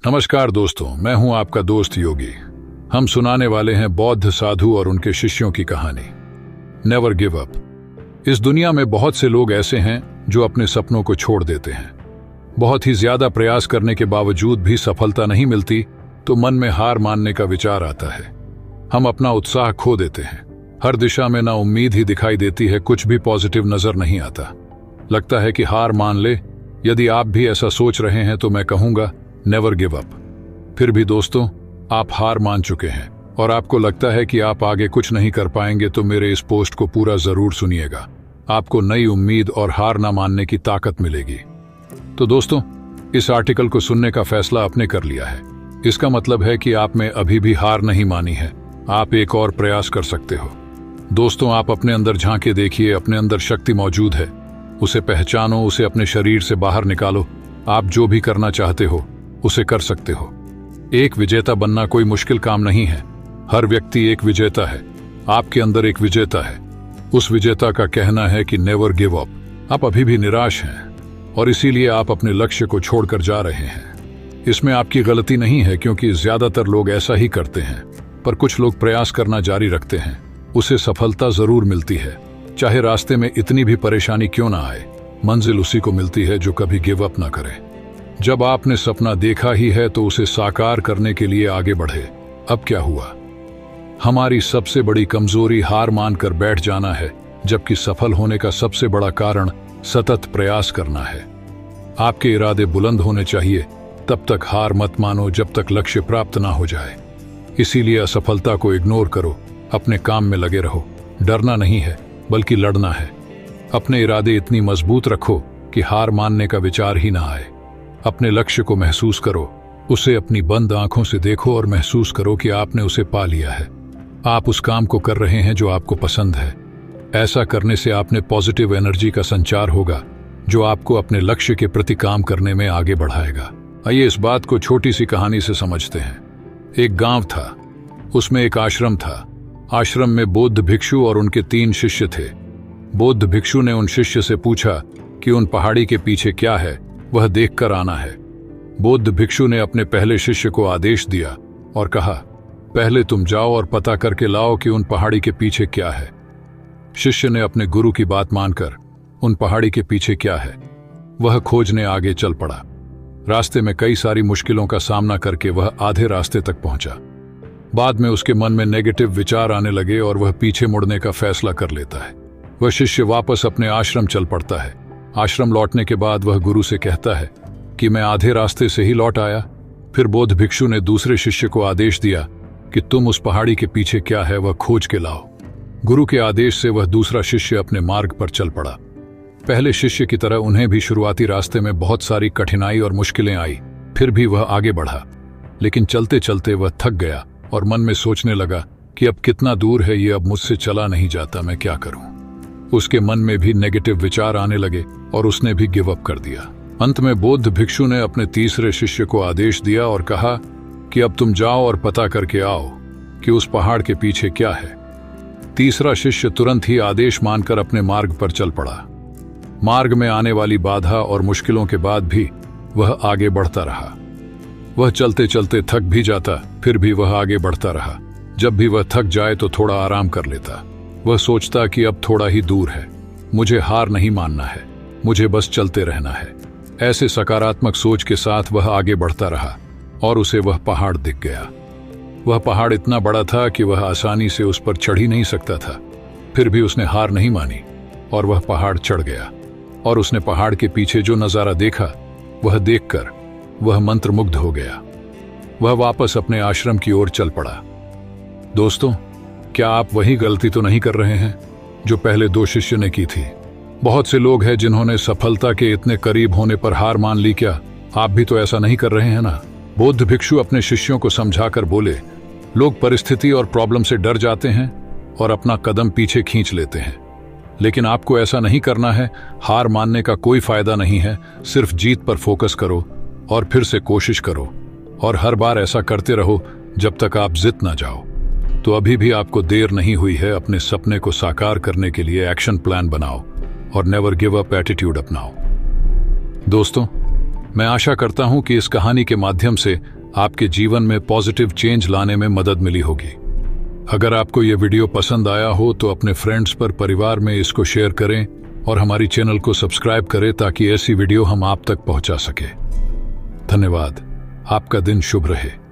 नमस्कार दोस्तों, मैं हूं आपका दोस्त योगी। हम सुनाने वाले हैं बौद्ध साधु और उनके शिष्यों की कहानी, नेवर गिव अप। इस दुनिया में बहुत से लोग ऐसे हैं जो अपने सपनों को छोड़ देते हैं। बहुत ही ज्यादा प्रयास करने के बावजूद भी सफलता नहीं मिलती तो मन में हार मानने का विचार आता है। हम अपना उत्साह खो देते हैं। हर दिशा में ना उम्मीद ही दिखाई देती है, कुछ भी पॉजिटिव नजर नहीं आता। लगता है कि हार मान ले। यदि आप भी ऐसा सोच रहे हैं तो मैं कहूंगा नेवर गिव अप। फिर भी दोस्तों, आप हार मान चुके हैं और आपको लगता है कि आप आगे कुछ नहीं कर पाएंगे तो मेरे इस पोस्ट को पूरा जरूर सुनिएगा। आपको नई उम्मीद और हार ना मानने की ताकत मिलेगी। तो दोस्तों, इस आर्टिकल को सुनने का फैसला आपने कर लिया है। इसका मतलब है कि आप में अभी भी हार नहीं मानी है। आप एक और प्रयास कर सकते हो। दोस्तों, आप अपने अंदर झांके देखिए। अपने अंदर शक्ति मौजूद है, उसे पहचानो, उसे अपने शरीर से बाहर निकालो। आप जो भी करना चाहते हो उसे कर सकते हो। एक विजेता बनना कोई मुश्किल काम नहीं है। हर व्यक्ति एक विजेता है। आपके अंदर एक विजेता है। उस विजेता का कहना है कि नेवर गिव अप। आप अभी भी निराश हैं और इसीलिए आप अपने लक्ष्य को छोड़कर जा रहे हैं। इसमें आपकी गलती नहीं है, क्योंकि ज्यादातर लोग ऐसा ही करते हैं। पर कुछ लोग प्रयास करना जारी रखते हैं, उसे सफलता जरूर मिलती है। चाहे रास्ते में इतनी भी परेशानी क्यों ना आए, मंजिल उसी को मिलती है जो कभी गिव अप ना करे। जब आपने सपना देखा ही है तो उसे साकार करने के लिए आगे बढ़े। अब क्या हुआ? हमारी सबसे बड़ी कमजोरी हार मानकर बैठ जाना है, जबकि सफल होने का सबसे बड़ा कारण सतत प्रयास करना है। आपके इरादे बुलंद होने चाहिए। तब तक हार मत मानो जब तक लक्ष्य प्राप्त ना हो जाए। इसीलिए असफलता को इग्नोर करो, अपने काम में लगे रहो। डरना नहीं है बल्कि लड़ना है। अपने इरादे इतनी मजबूत रखो कि हार मानने का विचार ही ना आए। अपने लक्ष्य को महसूस करो, उसे अपनी बंद आंखों से देखो और महसूस करो कि आपने उसे पा लिया है। आप उस काम को कर रहे हैं जो आपको पसंद है। ऐसा करने से आपने पॉजिटिव एनर्जी का संचार होगा जो आपको अपने लक्ष्य के प्रति काम करने में आगे बढ़ाएगा। आइए इस बात को छोटी सी कहानी से समझते हैं। एक गांव था, उसमें एक आश्रम था। आश्रम में बौद्ध भिक्षु और उनके 3 शिष्य थे। बौद्ध भिक्षु ने उन शिष्य से पूछा कि उन पहाड़ी के पीछे क्या है, वह देखकर आना है। बौद्ध भिक्षु ने अपने पहले शिष्य को आदेश दिया और कहा, पहले तुम जाओ और पता करके लाओ कि उन पहाड़ी के पीछे क्या है। शिष्य ने अपने गुरु की बात मानकर उन पहाड़ी के पीछे क्या है वह खोजने आगे चल पड़ा। रास्ते में कई सारी मुश्किलों का सामना करके वह आधे रास्ते तक पहुंचा। बाद में उसके मन में नेगेटिव विचार आने लगे और वह पीछे मुड़ने का फैसला कर लेता है। वह शिष्य वापस अपने आश्रम चल पड़ता है। आश्रम लौटने के बाद वह गुरु से कहता है कि मैं आधे रास्ते से ही लौट आया। फिर बौद्ध भिक्षु ने दूसरे शिष्य को आदेश दिया कि तुम उस पहाड़ी के पीछे क्या है वह खोज के लाओ। गुरु के आदेश से वह दूसरा शिष्य अपने मार्ग पर चल पड़ा। पहले शिष्य की तरह उन्हें भी शुरुआती रास्ते में बहुत सारी कठिनाई और मुश्किलें आई। फिर भी वह आगे बढ़ा, लेकिन चलते चलते वह थक गया और मन में सोचने लगा कि अब कितना दूर है ये, अब मुझसे चला नहीं जाता, मैं क्या करूं। उसके मन में भी नेगेटिव विचार आने लगे और उसने भी गिव अप कर दिया। अंत में बौद्ध भिक्षु ने अपने तीसरे शिष्य को आदेश दिया और कहा कि अब तुम जाओ और पता करके आओ कि उस पहाड़ के पीछे क्या है। तीसरा शिष्य तुरंत ही आदेश मानकर अपने मार्ग पर चल पड़ा। मार्ग में आने वाली बाधा और मुश्किलों के बाद भी वह आगे बढ़ता रहा। वह चलते चलते थक भी जाता, फिर भी वह आगे बढ़ता रहा। जब भी वह थक जाए तो थोड़ा आराम कर लेता। वह सोचता कि अब थोड़ा ही दूर है, मुझे हार नहीं मानना है, मुझे बस चलते रहना है। ऐसे सकारात्मक सोच के साथ वह आगे बढ़ता रहा और उसे वह पहाड़ दिख गया। वह पहाड़ इतना बड़ा था कि वह आसानी से उस पर चढ़ ही नहीं सकता था। फिर भी उसने हार नहीं मानी और वह पहाड़ चढ़ गया। और उसने पहाड़ के पीछे जो नजारा देखा वह देखकर वह मंत्रमुग्ध हो गया। वह वापस अपने आश्रम की ओर चल पड़ा। दोस्तों, क्या आप वही गलती तो नहीं कर रहे हैं जो पहले 2 शिष्य ने की थी? बहुत से लोग हैं जिन्होंने सफलता के इतने करीब होने पर हार मान ली। क्या आप भी तो ऐसा नहीं कर रहे हैं ना? बौद्ध भिक्षु अपने शिष्यों को समझाकर बोले, लोग परिस्थिति और प्रॉब्लम से डर जाते हैं और अपना कदम पीछे खींच लेते हैं, लेकिन आपको ऐसा नहीं करना है। हार मानने का कोई फायदा नहीं है। सिर्फ जीत पर फोकस करो और फिर से कोशिश करो और हर बार ऐसा करते रहो जब तक आप जीत ना जाओ। तो अभी भी आपको देर नहीं हुई है। अपने सपने को साकार करने के लिए एक्शन प्लान बनाओ और नेवर गिव अप एटीट्यूड अपनाओ। दोस्तों, मैं आशा करता हूं कि इस कहानी के माध्यम से आपके जीवन में पॉजिटिव चेंज लाने में मदद मिली होगी। अगर आपको यह वीडियो पसंद आया हो तो अपने फ्रेंड्स पर, परिवार में इसको शेयर करें और हमारी चैनल को सब्सक्राइब करें ताकि ऐसी वीडियो हम आप तक पहुंचा सके। धन्यवाद। आपका दिन शुभ रहे।